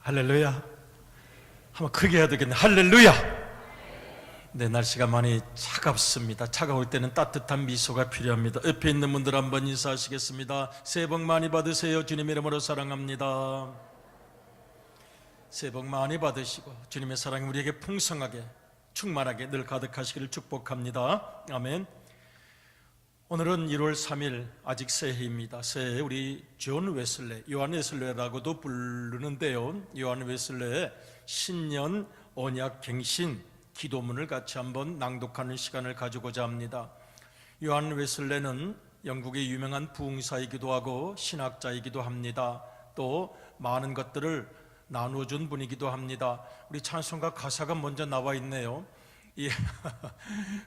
할렐루야. 한번 크게 해야 되겠네. 할렐루야. 네, 날씨가 많이 차갑습니다. 차가울 때는 따뜻한 미소가 필요합니다. 옆에 있는 분들 한번 인사하시겠습니다. 새해 복 많이 받으세요. 주님 이름으로 사랑합니다. 새해 복 많이 받으시고 주님의 사랑이 우리에게 풍성하게 충만하게 늘 가득하시기를 축복합니다. 아멘. 오늘은 1월 3일 아직 새해입니다. 새해 우리 존 웨슬레, 요한 웨슬레라고도 부르는데요. 요한 웨슬레의 신년 언약 갱신 기도문을 같이 한번 낭독하는 시간을 가지고자 합니다. 요한 웨슬레는 영국의 유명한 부흥사이기도 하고 신학자이기도 합니다. 또 많은 것들을 나눠준 분이기도 합니다. 우리 찬송가 가사가 먼저 나와 있네요.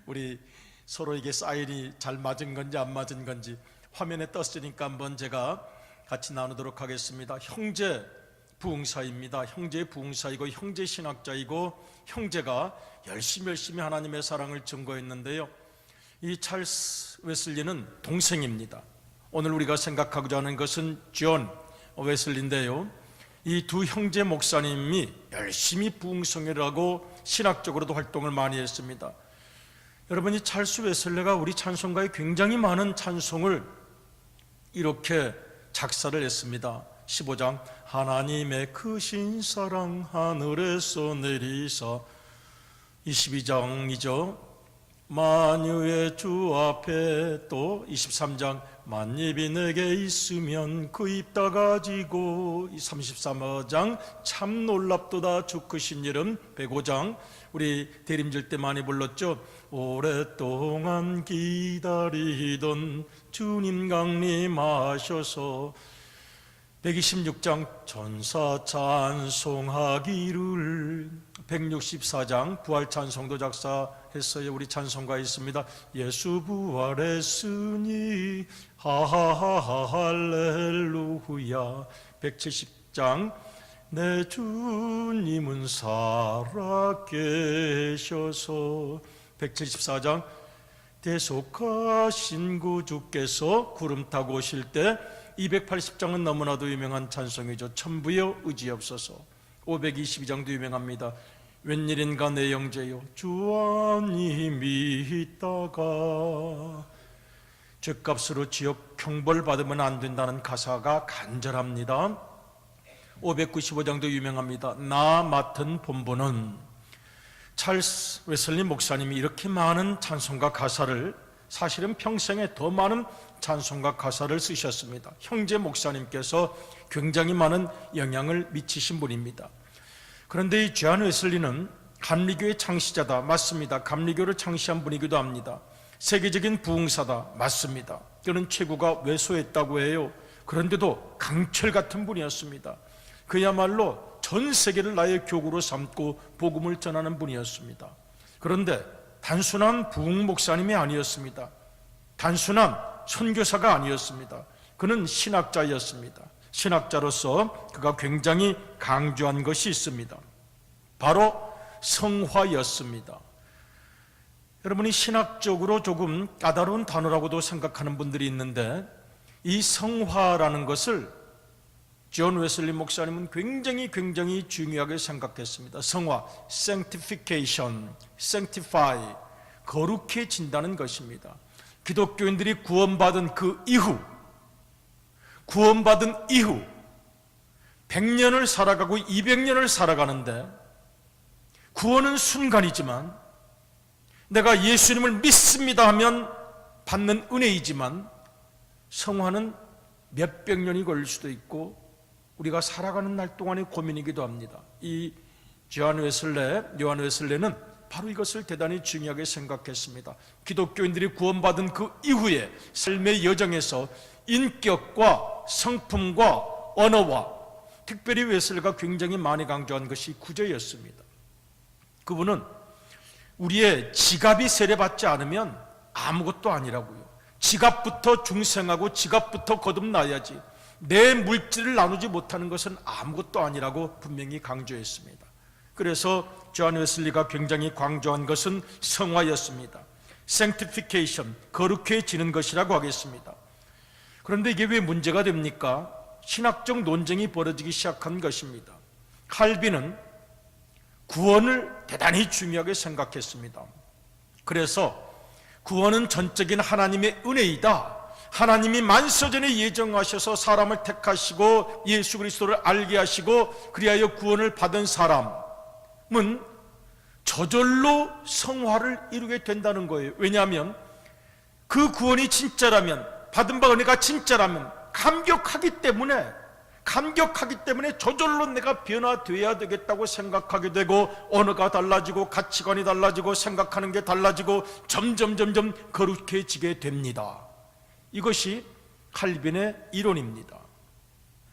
우리 서로에게 사인이 잘 맞은 건지 안 맞은 건지 화면에 떴으니까 한번 제가 같이 나누도록 하겠습니다. 형제 부흥사입니다. 형제 부흥사이고 형제 신학자이고 형제가 열심히 하나님의 사랑을 증거했는데요. 이 찰스 웨슬리는 동생입니다. 오늘 우리가 생각하고자 하는 것은 존 웨슬리인데요. 이 두 형제 목사님이 열심히 부흥성회를 하고 신학적으로도 활동을 많이 했습니다. 여러분, 이 찰스 웨슬레가 우리 찬송가에 굉장히 많은 찬송을 이렇게 작사를 했습니다. 15장 하나님의 크신 사랑 하늘에서 내리사, 22장이죠. 만유의 주 앞에, 또 23장 만입이 내게 있으면 그 입 다 가지고, 33장 참 놀랍도다 주 크신 이름, 105장 우리 대림절 때 많이 불렀죠. 오랫동안 기다리던 주님 강림하셔서, 126장 전사 찬송하기를, 164장 부활 찬송도 작사했어요. 우리 찬송가 있습니다. 예수 부활했으니 할렐루야. 170장 내 주님은 살아계셔서, 174장 대속하신 구주께서 구름 타고 오실 때, 280장은 너무나도 유명한 찬송이죠. 천부여 의지없소서. 522장도 유명합니다. 웬일인가 내 영제여 주 안이 믿다가, 죄값으로 지옥 형벌 받으면 안 된다는 가사가 간절합니다. 595장도 유명합니다. 나 맡은 본분은. 찰스 웨슬리 목사님이 이렇게 많은 찬송가 가사를, 사실은 평생에 더 많은 찬송가 가사를 쓰셨습니다. 형제 목사님께서 굉장히 많은 영향을 미치신 분입니다. 그런데 이 존 웨슬리는 감리교의 창시자다. 맞습니다. 감리교를 창시한 분이기도 합니다. 세계적인 부흥사다. 맞습니다. 그는 체구가 왜소했다고 해요. 그런데도 강철 같은 분이었습니다. 그야말로 전 세계를 나의 교구로 삼고 복음을 전하는 분이었습니다. 그런데 단순한 부흥 목사님이 아니었습니다. 단순한 선교사가 아니었습니다. 그는 신학자였습니다. 신학자로서 그가 굉장히 강조한 것이 있습니다. 바로 성화였습니다. 여러분이 신학적으로 조금 까다로운 단어라고도 생각하는 분들이 있는데, 이 성화라는 것을 존 웨슬리 목사님은 굉장히 중요하게 생각했습니다. 성화, sanctification, sanctify, 거룩해진다는 것입니다. 기독교인들이 구원받은 그 이후, 구원받은 이후 100년을 살아가고 200년을 살아가는데, 구원은 순간이지만, 내가 예수님을 믿습니다 하면 받는 은혜이지만, 성화는 몇백 년이 걸릴 수도 있고 우리가 살아가는 날 동안의 고민이기도 합니다. 이 요한 웨슬레는 바로 이것을 대단히 중요하게 생각했습니다. 기독교인들이 구원받은 그 이후에 삶의 여정에서 인격과 성품과 언어와, 특별히 웨슬레가 굉장히 많이 강조한 것이 구제였습니다. 그분은 우리의 지갑이 세례받지 않으면 아무것도 아니라고요. 지갑부터 중생하고 지갑부터 거듭나야지, 내 물질을 나누지 못하는 것은 아무것도 아니라고 분명히 강조했습니다. 그래서 존 웨슬리가 굉장히 강조한 것은 성화였습니다. sanctification, 거룩해지는 것이라고 하겠습니다. 그런데 이게 왜 문제가 됩니까? 신학적 논쟁이 벌어지기 시작한 것입니다. 칼빈은 구원을 대단히 중요하게 생각했습니다. 그래서 구원은 전적인 하나님의 은혜이다. 하나님이 만세전에 예정하셔서 사람을 택하시고 예수 그리스도를 알게 하시고 그리하여 구원을 받은 사람은 저절로 성화를 이루게 된다는 거예요. 왜냐하면 그 구원이 진짜라면, 받은 바 은혜가 진짜라면 감격하기 때문에 저절로 내가 변화되어야 되겠다고 생각하게 되고, 언어가 달라지고 가치관이 달라지고 생각하는 게 달라지고 점점 거룩해지게 됩니다. 이것이 칼빈의 이론입니다.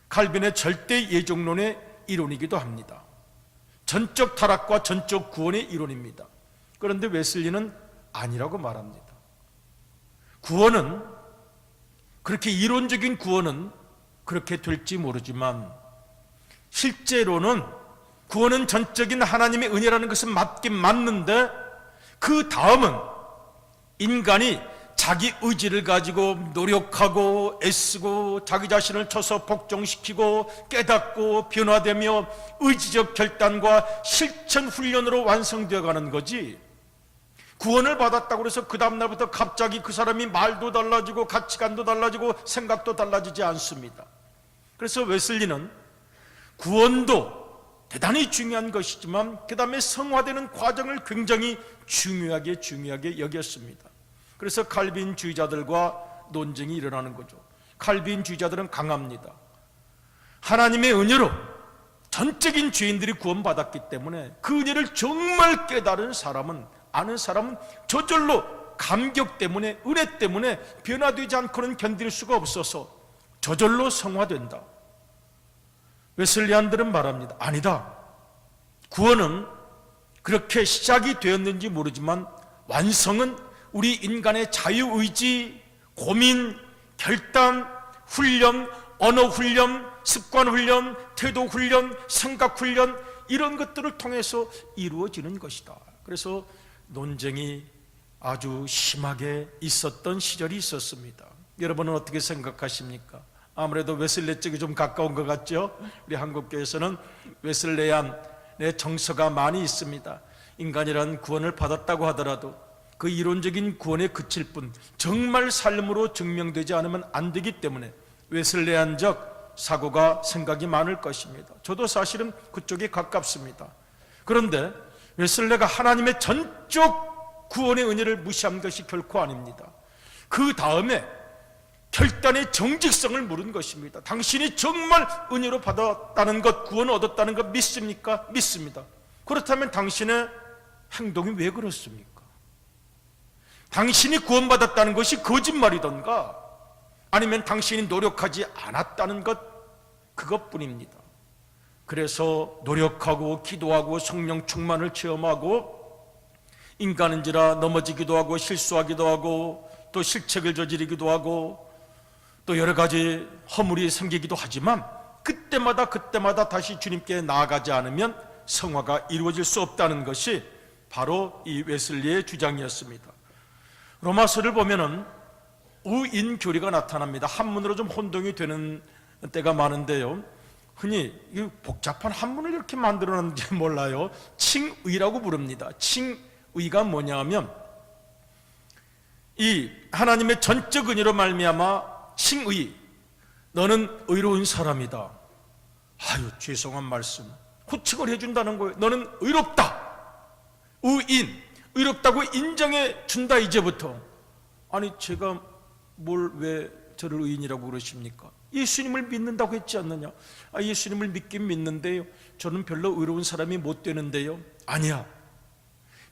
칼빈의 절대 예정론의 이론이기도 합니다. 전적 타락과 전적 구원의 이론입니다. 그런데 웨슬리는 아니라고 말합니다. 구원은, 그렇게 이론적인 구원은 그렇게 될지 모르지만 실제로는 구원은 전적인 하나님의 은혜라는 것은 맞긴 맞는데, 그 다음은 인간이 자기 의지를 가지고 노력하고 애쓰고 자기 자신을 쳐서 복종시키고 깨닫고 변화되며 의지적 결단과 실천 훈련으로 완성되어 가는 거지, 구원을 받았다고 해서 그 다음날부터 갑자기 그 사람이 말도 달라지고 가치관도 달라지고 생각도 달라지지 않습니다. 그래서 웨슬리는 구원도 대단히 중요한 것이지만 그 다음에 성화되는 과정을 굉장히 중요하게 여겼습니다. 그래서 칼빈주의자들과 논쟁이 일어나는 거죠. 칼빈주의자들은 강합니다. 하나님의 은혜로 전적인 죄인들이 구원받았기 때문에 그 은혜를 정말 깨달은 사람은, 아는 사람은 저절로 감격 때문에, 은혜 때문에 변화되지 않고는 견딜 수가 없어서 저절로 성화된다. 웨슬리안들은 말합니다. 아니다. 구원은 그렇게 시작이 되었는지 모르지만 완성은 우리 인간의 자유의지, 고민, 결단, 훈련, 언어훈련, 습관훈련, 태도훈련, 생각훈련, 이런 것들을 통해서 이루어지는 것이다. 그래서 논쟁이 아주 심하게 있었던 시절이 있었습니다. 여러분은 어떻게 생각하십니까? 아무래도 웨슬레 쪽이 좀 가까운 것 같죠? 우리 한국교회에서는 웨슬레안의 정서가 많이 있습니다. 인간이란 구원을 받았다고 하더라도 그 이론적인 구원에 그칠 뿐 정말 삶으로 증명되지 않으면 안 되기 때문에 웨슬레안적 사고가 생각이 많을 것입니다. 저도 사실은 그쪽에 가깝습니다. 그런데 웨슬레가 하나님의 전적 구원의 은혜를 무시한 것이 결코 아닙니다. 그 다음에 결단의 정직성을 물은 것입니다. 당신이 정말 은혜로 받았다는 것, 구원을 얻었다는 것 믿습니까? 믿습니다. 그렇다면 당신의 행동이 왜 그렇습니까? 당신이 구원받았다는 것이 거짓말이던가 아니면 당신이 노력하지 않았다는 것, 그것뿐입니다. 그래서 노력하고 기도하고 성령 충만을 체험하고 인간인지라 넘어지기도 하고 실수하기도 하고 또 실책을 저지르기도 하고 또 여러 가지 허물이 생기기도 하지만 그때마다 다시 주님께 나아가지 않으면 성화가 이루어질 수 없다는 것이 바로 이 웨슬리의 주장이었습니다. 로마서를 보면은 의인교리가 나타납니다. 한문으로 좀 혼동이 되는 때가 많은데요, 흔히 이 복잡한 한문을 이렇게 만들어놨는지 몰라요. 칭의라고 부릅니다. 칭의가 뭐냐 하면 이 하나님의 전적 은혜로 말미암아 칭의, 너는 의로운 사람이다. 아유, 죄송한 말씀, 호칭을 해준다는 거예요. 너는 의롭다. 의인, 의롭다고 인정해 준다. 이제부터. 아니, 제가 뭘 왜 저를 의인이라고 그러십니까? 예수님을 믿는다고 했지 않느냐? 아, 예수님을 믿긴 믿는데요, 저는 별로 의로운 사람이 못 되는데요. 아니야,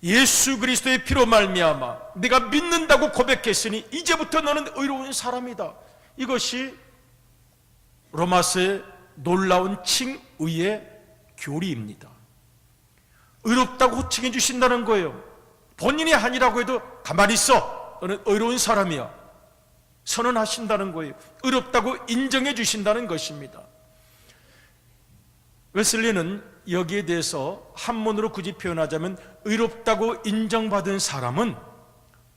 예수 그리스도의 피로 말미암아 네가 믿는다고 고백했으니 이제부터 너는 의로운 사람이다. 이것이 로마서의 놀라운 칭의의 교리입니다. 의롭다고 호칭해 주신다는 거예요. 본인이 아니라고 해도 가만히 있어, 너는 의로운 사람이야, 선언하신다는 거예요. 의롭다고 인정해 주신다는 것입니다. 웨슬리는 여기에 대해서 한문으로 굳이 표현하자면 의롭다고 인정받은 사람은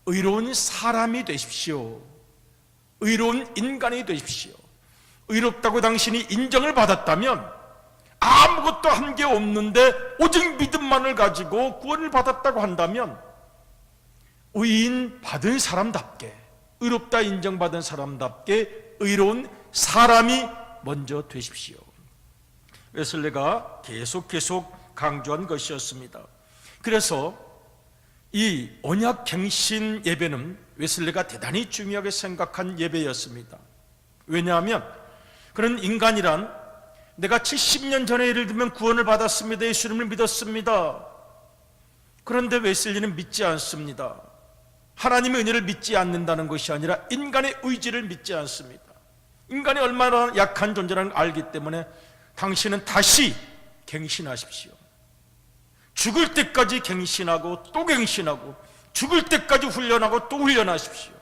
의로운 사람이 되십시오. 의로운 인간이 되십시오. 의롭다고 당신이 인정을 받았다면 아무것도 한 게 없는데 오직 믿음만을 가지고 구원을 받았다고 한다면 의인 받은 사람답게, 의롭다 인정받은 사람답게 의로운 사람이 먼저 되십시오. 웨슬리가 계속 강조한 것이었습니다. 그래서 이 언약 갱신 예배는 웨슬리가 대단히 중요하게 생각한 예배였습니다. 왜냐하면 그런 인간이란 내가 70년 전에 예를 들면 구원을 받았습니다. 예수님을 믿었습니다. 그런데 웨슬리는 믿지 않습니다. 하나님의 은혜를 믿지 않는다는 것이 아니라 인간의 의지를 믿지 않습니다. 인간이 얼마나 약한 존재라는 걸 알기 때문에 당신은 다시 갱신하십시오. 죽을 때까지 갱신하고 또 갱신하고 죽을 때까지 훈련하고 또 훈련하십시오.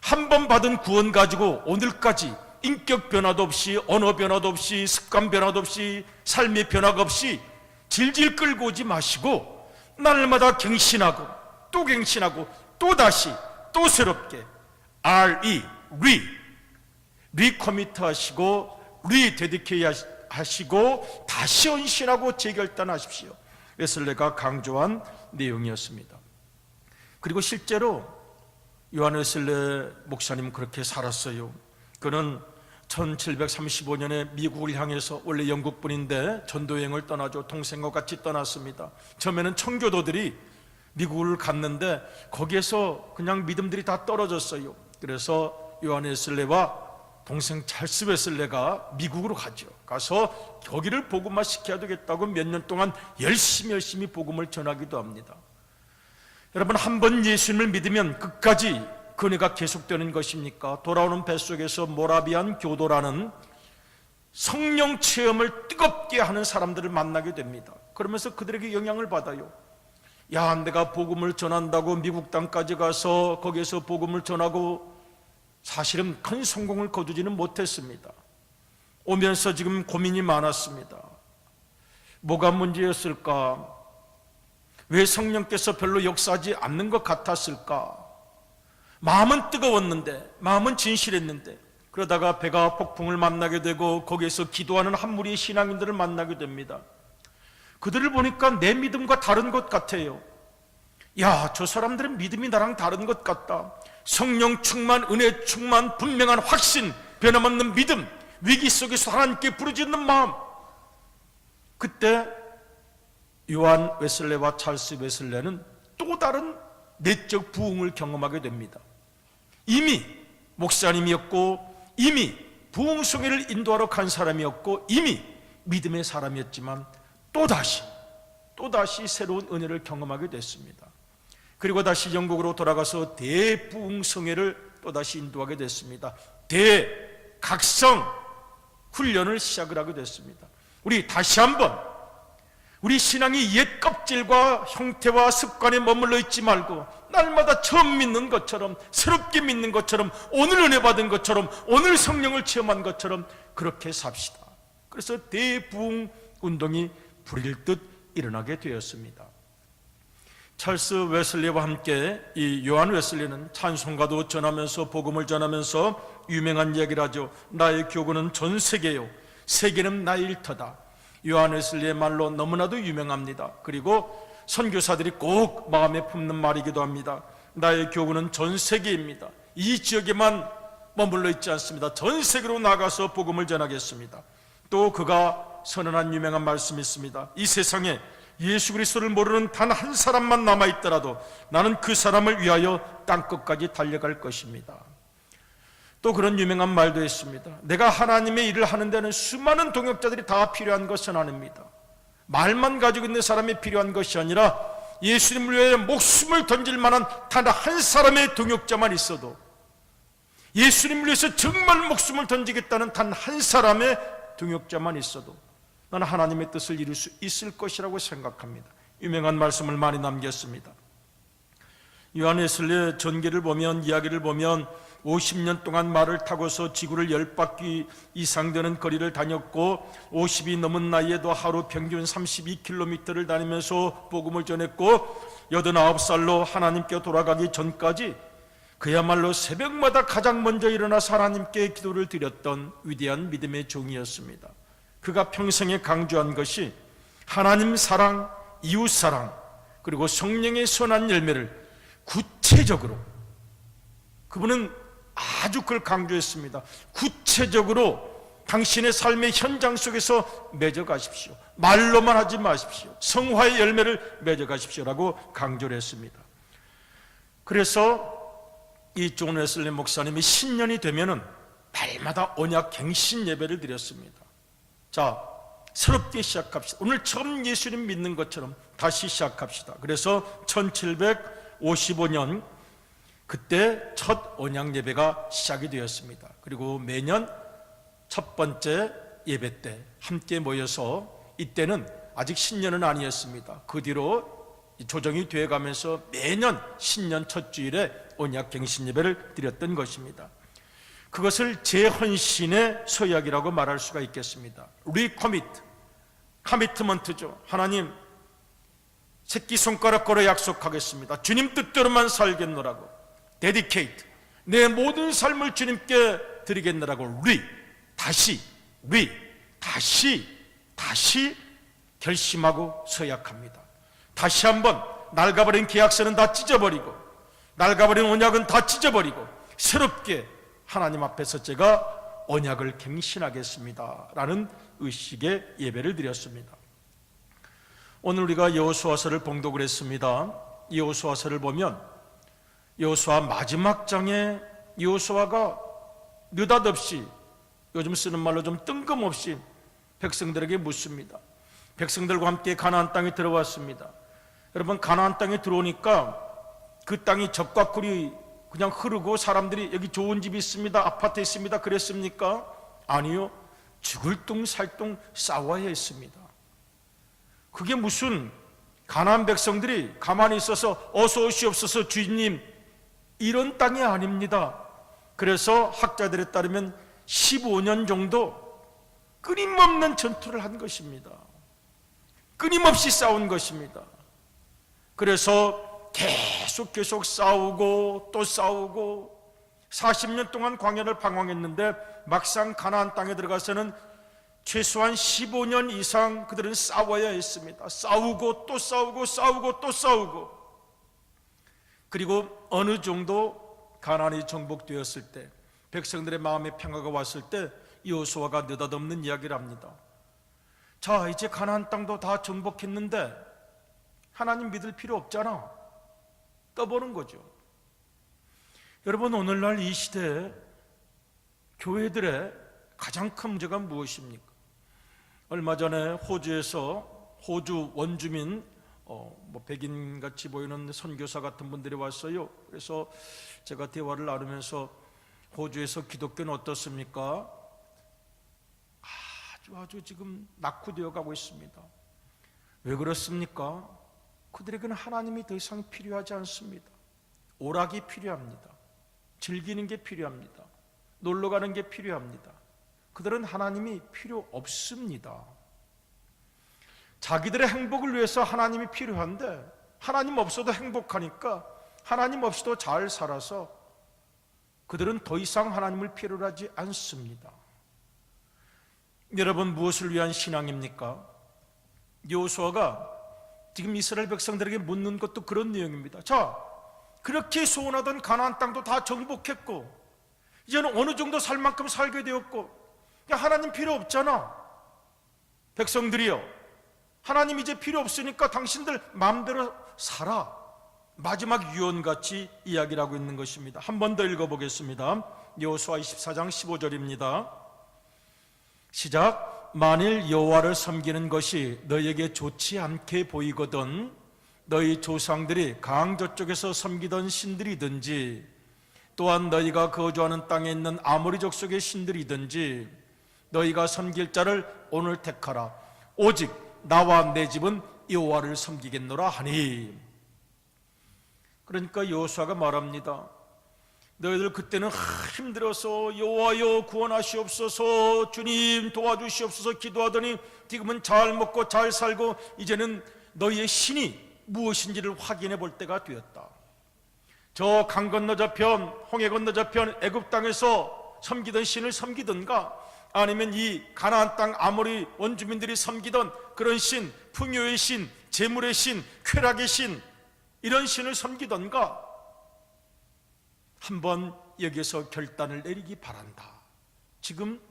한 번 받은 구원 가지고 오늘까지 인격 변화도 없이, 언어 변화도 없이, 습관 변화도 없이, 삶의 변화가 없이 질질 끌고 오지 마시고 날마다 갱신하고 또 갱신하고 또 다시 또 새롭게 리커미트 하시고 리데디케이트 하시고 다시 헌신하고 재결단하십시오. 웨슬리가 강조한 내용이었습니다. 그리고 실제로 요한 웨슬리 목사님은 그렇게 살았어요. 그는 1735년에 미국을 향해서, 원래 영국분인데 전도여행을 떠나죠. 동생과 같이 떠났습니다. 처음에는 청교도들이 미국을 갔는데 거기에서 그냥 믿음들이 다 떨어졌어요. 그래서 요한 웨슬리와 동생 찰스 웨슬리가 미국으로 가죠. 가서 거기를 복음화 시켜야 되겠다고 몇 년 동안 열심히 복음을 전하기도 합니다. 여러분, 한 번 예수님을 믿으면 끝까지 그 은혜가 계속되는 것입니까? 돌아오는 뱃속에서 모라비안 교도라는 성령 체험을 뜨겁게 하는 사람들을 만나게 됩니다. 그러면서 그들에게 영향을 받아요. 야, 내가 복음을 전한다고 미국 땅까지 가서 거기에서 복음을 전하고 사실은 큰 성공을 거두지는 못했습니다. 오면서 지금 고민이 많았습니다. 뭐가 문제였을까? 왜 성령께서 별로 역사하지 않는 것 같았을까? 마음은 뜨거웠는데, 마음은 진실했는데, 그러다가 배가 폭풍을 만나게 되고 거기에서 기도하는 한 무리의 신앙인들을 만나게 됩니다. 그들을 보니까 내 믿음과 다른 것 같아요. 야, 저 사람들은 믿음이 나랑 다른 것 같다. 성령 충만, 은혜 충만, 분명한 확신, 변함없는 믿음, 위기 속에서 하나님께 부르짖는 마음. 그때 요한 웨슬리와 찰스 웨슬리는 또 다른 내적 부흥을 경험하게 됩니다. 이미 목사님이었고, 이미 부흥성회를 인도하러 간 사람이었고, 이미 믿음의 사람이었지만 또다시 새로운 은혜를 경험하게 됐습니다. 그리고 다시 영국으로 돌아가서 대부흥성회를 또다시 인도하게 됐습니다. 대각성 훈련을 시작을 하게 됐습니다. 우리 다시 한번 우리 신앙이 옛 껍질과 형태와 습관에 머물러 있지 말고 날마다 처음 믿는 것처럼, 새롭게 믿는 것처럼, 오늘 은혜 받은 것처럼, 오늘 성령을 체험한 것처럼 그렇게 삽시다. 그래서 대부흥 운동이 불일 듯 일어나게 되었습니다. 찰스 웨슬리와 함께 이 요한 웨슬리는 찬송가도 전하면서 복음을 전하면서 유명한 이야기를 하죠. 나의 교구는 전 세계요, 세계는 나의 일터다. 요한 웨슬리의 말로 너무나도 유명합니다. 그리고 선교사들이 꼭 마음에 품는 말이기도 합니다. 나의 교구는 전 세계입니다. 이 지역에만 머물러 있지 않습니다. 전 세계로 나가서 복음을 전하겠습니다. 또 그가 선언한 유명한 말씀이 있습니다. 이 세상에 예수 그리스도를 모르는 단 한 사람만 남아있더라도 나는 그 사람을 위하여 땅끝까지 달려갈 것입니다. 또 그런 유명한 말도 있습니다. 내가 하나님의 일을 하는 데는 수많은 동역자들이 다 필요한 것은 아닙니다. 말만 가지고 있는 사람이 필요한 것이 아니라 예수님을 위해 목숨을 던질 만한 단 한 사람의 동역자만 있어도, 예수님을 위해서 정말 목숨을 던지겠다는 단 한 사람의 동역자만 있어도 나는 하나님의 뜻을 이룰 수 있을 것이라고 생각합니다. 유명한 말씀을 많이 남겼습니다. 요한 웨슬리의 전기를 보면, 이야기를 보면 50년 동안 말을 타고서 지구를 10바퀴 이상 되는 거리를 다녔고 50이 넘은 나이에도 하루 평균 32km를 다니면서 복음을 전했고 89살로 하나님께 돌아가기 전까지 그야말로 새벽마다 가장 먼저 일어나서 하나님께 기도를 드렸던 위대한 믿음의 종이었습니다. 그가 평생에 강조한 것이 하나님 사랑, 이웃 사랑, 그리고 성령의 선한 열매를 구체적으로, 그분은 아주 그걸 강조했습니다. 구체적으로 당신의 삶의 현장 속에서 맺어가십시오. 말로만 하지 마십시오. 성화의 열매를 맺어가십시오라고 강조를 했습니다. 그래서 이 존 웨슬리 목사님이 신년이 되면은 날마다 언약 갱신 예배를 드렸습니다. 자, 새롭게 시작합시다. 오늘 처음 예수님 믿는 것처럼 다시 시작합시다. 그래서 1755년 그때 첫 언약 예배가 시작이 되었습니다. 그리고 매년 첫 번째 예배 때 함께 모여서, 이때는 아직 신년은 아니었습니다. 그 뒤로 조정이 되어가면서 매년 신년 첫 주일에 언약 갱신 예배를 드렸던 것입니다. 그것을 재헌신의 서약이라고 말할 수가 있겠습니다. 리커미트, 커미트먼트죠. 하나님, 새끼손가락 걸어 약속하겠습니다. 주님 뜻대로만 살겠노라고. 데디케이트, 내 모든 삶을 주님께 드리겠노라고. 다시 결심하고 서약합니다. 다시 한번 낡아버린 계약서는 다 찢어버리고, 낡아버린 언약은 다 찢어버리고, 새롭게 하나님 앞에서 제가 언약을 갱신하겠습니다 라는 의식의 예배를 드렸습니다. 오늘 우리가 여호수아서를 봉독을 했습니다. 여호수아서를 보면 여호수아 마지막 장에 여호수아가 느닷없이, 요즘 쓰는 말로 좀 뜬금없이 백성들에게 묻습니다. 백성들과 함께 가나안 땅에 들어왔습니다. 여러분, 가나안 땅에 들어오니까 그 땅이 적과 꿀이 그냥 흐르고 사람들이 여기 좋은 집이 있습니다, 아파트 있습니다 그랬습니까? 아니요. 죽을 둥 살 둥 싸워야 했습니다. 그게 무슨 가나안 백성들이 가만히 있어서 어서 오시옵소서 주인님 이런 땅이 아닙니다. 그래서 학자들에 따르면 15년 정도 끊임없는 전투를 한 것입니다. 끊임없이 싸운 것입니다. 그래서 계속 싸우고 또 싸우고 40년 동안 광야를 방황했는데 막상 가나안 땅에 들어가서는 최소한 15년 이상 그들은 싸워야 했습니다. 싸우고 또 싸우고 싸우고 또 싸우고. 그리고 어느 정도 가나안이 정복되었을 때, 백성들의 마음에 평화가 왔을 때 여호수아가 느닷없는 이야기를 합니다. 자, 이제 가나안 땅도 다 정복했는데 하나님 믿을 필요 없잖아. 떠보는 거죠. 여러분, 오늘날 이 시대에 교회들의 가장 큰 문제가 무엇입니까? 얼마 전에 호주에서 호주 원주민 백인같이 보이는 선교사 같은 분들이 왔어요. 그래서 제가 대화를 나누면서 호주에서 기독교는 어떻습니까? 아주 지금 낙후되어 가고 있습니다. 왜 그렇습니까? 그들에게는 하나님이 더 이상 필요하지 않습니다. 오락이 필요합니다. 즐기는 게 필요합니다. 놀러 가는 게 필요합니다. 그들은 하나님이 필요 없습니다. 자기들의 행복을 위해서 하나님이 필요한데 하나님 없어도 행복하니까, 하나님 없이도 잘 살아서 그들은 더 이상 하나님을 필요로 하지 않습니다. 여러분, 무엇을 위한 신앙입니까? 여호수아가 지금 이스라엘 백성들에게 묻는 것도 그런 내용입니다. 자, 그렇게 소원하던 가나안 땅도 다 정복했고 이제는 어느 정도 살 만큼 살게 되었고, 야, 하나님 필요 없잖아. 백성들이요, 하나님 이제 필요 없으니까 당신들 마음대로 살아. 마지막 유언같이 이야기를 하고 있는 것입니다. 한 번 더 읽어보겠습니다. 여호수아 24장 15절입니다 시작. 만일 여호와를 섬기는 것이 너희에게 좋지 않게 보이거든 너희 조상들이 강 저쪽에서 섬기던 신들이든지 또한 너희가 거주하는 땅에 있는 아모리 족속의 신들이든지 너희가 섬길 자를 오늘 택하라. 오직 나와 내 집은 여호와를 섬기겠노라 하니. 그러니까 여호수아가 말합니다. 너희들 그때는 힘들어서 여호와여 구원하시옵소서, 주님 도와주시옵소서 기도하더니 지금은 잘 먹고 잘 살고 이제는 너희의 신이 무엇인지를 확인해 볼 때가 되었다. 저 강 건너 저편, 홍해 건너 저편 애굽 땅에서 섬기던 신을 섬기든가 아니면 이 가나안 땅 아모리 원주민들이 섬기던 그런 신, 풍요의 신, 재물의 신, 쾌락의 신, 이런 신을 섬기던가 한번 여기서 결단을 내리기 바란다. 지금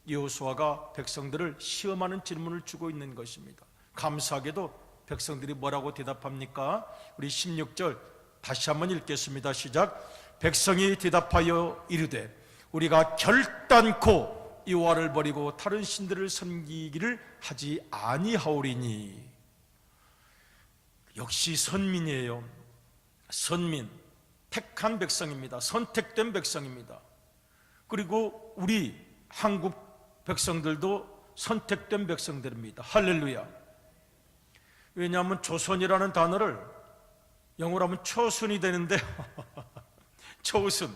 여호수아가 백성들을 시험하는 질문을 주고 있는 것입니다. 감사하게도 백성들이 뭐라고 대답합니까? 우리 16절 다시 한번 읽겠습니다. 시작. 백성이 대답하여 이르되 우리가 결단코 여호와를 버리고 다른 신들을 섬기기를 하지 아니하오리니. 역시 선민이에요. 선민, 택한 백성입니다. 선택된 백성입니다. 그리고 우리 한국 백성들도 선택된 백성들입니다. 할렐루야. 왜냐하면 조선이라는 단어를 영어로 하면 초순이 되는데 초순,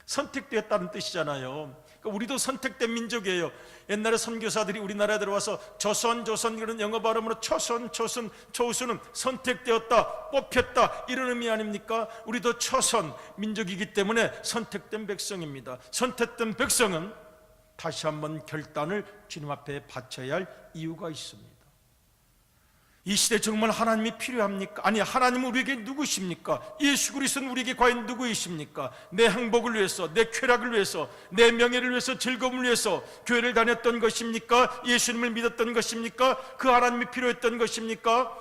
선택되었다는 뜻이잖아요. 그러니까 우리도 선택된 민족이에요. 옛날에 선교사들이 우리나라에 들어와서 조선 그런 영어 발음으로 초순은 선택되었다, 뽑혔다, 이런 의미 아닙니까? 우리도 초선 민족이기 때문에 선택된 백성입니다. 선택된 백성은 다시 한번 결단을 주님 앞에 바쳐야 할 이유가 있습니다. 이 시대에 정말 하나님이 필요합니까? 아니, 하나님은 우리에게 누구십니까? 예수 그리스도는 우리에게 과연 누구이십니까? 내 행복을 위해서, 내 쾌락을 위해서, 내 명예를 위해서, 즐거움을 위해서 교회를 다녔던 것입니까? 예수님을 믿었던 것입니까? 그 하나님이 필요했던 것입니까?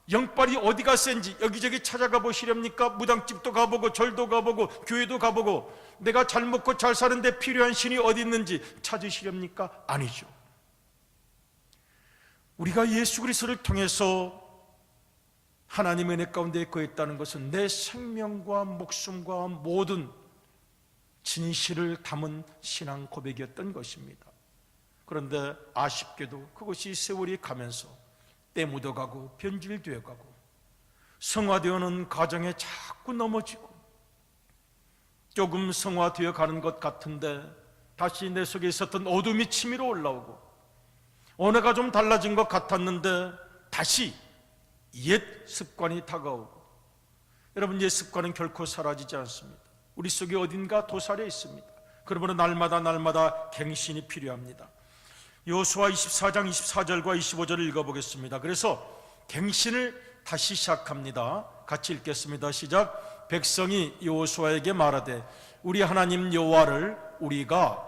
영빨이 어디가 센지 여기저기 찾아가 보시렵니까? 무당집도 가보고 절도 가보고 교회도 가보고 내가 잘 먹고 잘 사는데 필요한 신이 어디 있는지 찾으시렵니까? 아니죠. 우리가 예수 그리스도를 통해서 하나님의 은혜 가운데 거했다는 것은 내 생명과 목숨과 모든 진실을 담은 신앙 고백이었던 것입니다. 그런데 아쉽게도 그것이 세월이 가면서 때 묻어가고 변질되어 가고 성화되어는 가정에 자꾸 넘어지고 조금 성화되어 가는 것 같은데 다시 내 속에 있었던 어둠이 치밀어 올라오고 언어가 좀 달라진 것 같았는데 다시 옛 습관이 다가오고, 여러분, 옛 습관은 결코 사라지지 않습니다. 우리 속에 어딘가 도살해 있습니다. 그러므로 날마다 갱신이 필요합니다. 여호수아 24장 24절과 25절을 읽어보겠습니다. 그래서 갱신을 다시 시작합니다. 같이 읽겠습니다. 시작. 백성이 여호수아에게 말하되 우리 하나님 여호와를 우리가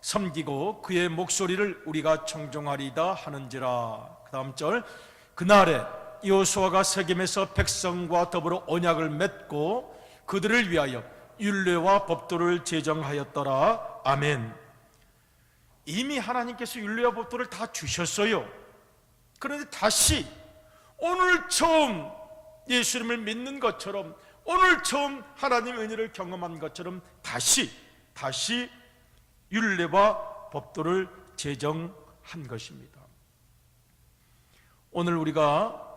섬기고 그의 목소리를 우리가 청종하리다 하는지라. 그 다음 절. 그날에 여호수아가 세겜에서 백성과 더불어 언약을 맺고 그들을 위하여 율례와 법도를 제정하였더라. 아멘. 이미 하나님께서 율례와 법도를 다 주셨어요. 그런데 다시 오늘 처음 예수님을 믿는 것처럼, 오늘 처음 하나님의 은혜를 경험한 것처럼 다시 율례와 법도를 제정한 것입니다. 오늘 우리가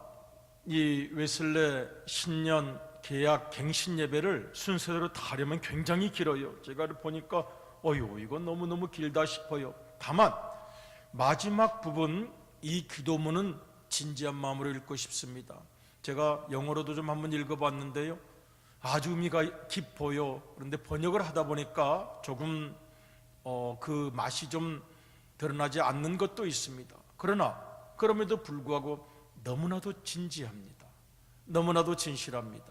이 웨슬레 신년 개약 갱신 예배를 순서대로 다 하려면 굉장히 길어요. 제가 보니까 이건 너무너무 길다 싶어요. 다만 마지막 부분 이 기도문은 진지한 마음으로 읽고 싶습니다. 제가 영어로도 좀 한번 읽어봤는데요, 아주 의미가 깊어요. 그런데 번역을 하다 보니까 조금 그 맛이 좀 드러나지 않는 것도 있습니다. 그러나 그럼에도 불구하고 너무나도 진지합니다. 너무나도 진실합니다.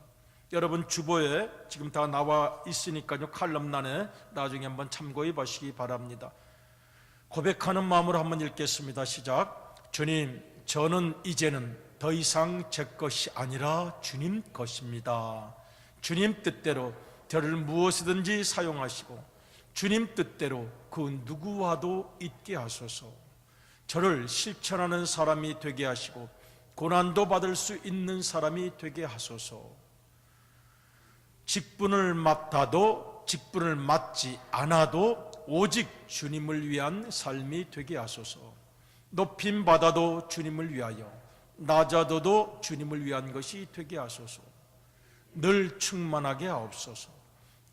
여러분 주보에 지금 다 나와 있으니까요, 칼럼란에 나중에 한번 참고해 보시기 바랍니다. 고백하는 마음으로 한번 읽겠습니다. 시작. 주님, 저는 이제는 더 이상 제 것이 아니라 주님 것입니다. 주님 뜻대로 저를 무엇이든지 사용하시고 주님 뜻대로 그 누구와도 있게 하소서. 저를 실천하는 사람이 되게 하시고 고난도 받을 수 있는 사람이 되게 하소서. 직분을 맡아도 직분을 맡지 않아도 오직 주님을 위한 삶이 되게 하소서. 높임 받아도 주님을 위하여, 낮아져도 주님을 위한 것이 되게 하소서. 늘 충만하게 하옵소서.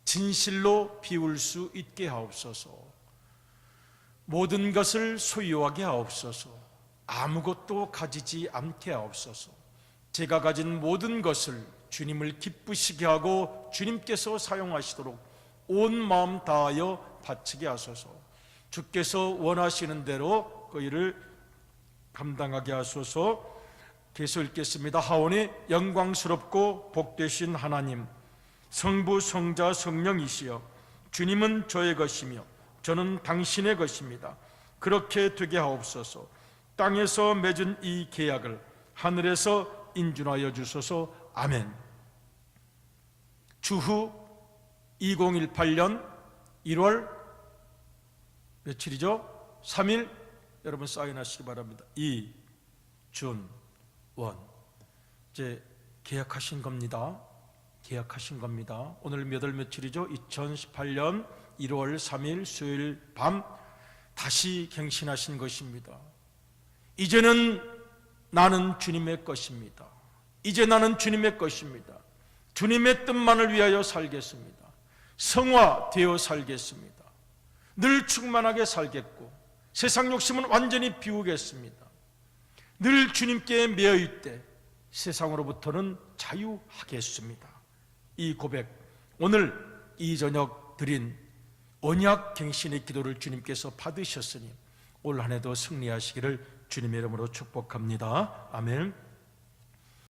진실로 비울 수 있게 하옵소서. 모든 것을 소유하게 하옵소서. 아무것도 가지지 않게 하옵소서. 제가 가진 모든 것을 주님을 기쁘시게 하고 주님께서 사용하시도록 온 마음 다하여 바치게 하소서. 주께서 원하시는 대로 그 일을 감당하게 하소서. 계속 읽겠습니다. 하오니 영광스럽고 복되신 하나님, 성부 성자 성령이시여, 주님은 저의 것이며 저는 당신의 것입니다. 그렇게 되게 하옵소서. 땅에서 맺은 이 계약을 하늘에서 인준하여 주소서. 아멘. 주후 2018년 1월 며칠이죠? 3일 여러분 사인하시기 바랍니다. 이준원. 이제 계약하신 겁니다. 계약하신 겁니다. 오늘 몇 월 며칠이죠? 2018년 1월 3일 수요일 밤 다시 갱신하신 것입니다. 이제는 나는 주님의 것입니다. 이제 나는 주님의 것입니다. 주님의 뜻만을 위하여 살겠습니다. 성화되어 살겠습니다. 늘 충만하게 살겠고 세상 욕심은 완전히 비우겠습니다. 늘 주님께 매여 있되 세상으로부터는 자유하겠습니다. 이 고백, 오늘 이 저녁 드린 언약 갱신의 기도를 주님께서 받으셨으니 올 한 해도 승리하시기를 주님의 이름으로 축복합니다. 아멘.